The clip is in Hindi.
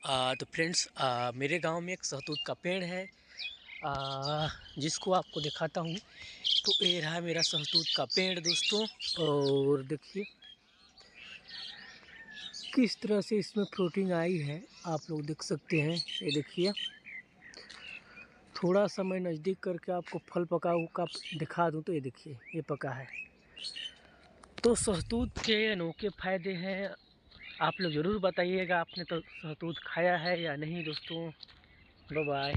तो फ्रेंड्स, मेरे गांव में एक सहतूत का पेड़ है, जिसको आपको दिखाता हूँ। तो ये रहा मेरा सहतूत का पेड़ दोस्तों। और देखिए किस तरह से इसमें फ्रूटिंग आई है, आप लोग देख सकते हैं। ये देखिए, थोड़ा सा मैं नज़दीक करके आपको फल पका हुआ दिखा दूँ तो ये देखिए, ये पका है। तो सहतूत के अनोखे फ़ायदे हैं। आप लोग ज़रूर बताइएगा, आपने तो सहतूत खाया है या नहीं दोस्तों। Bye bye.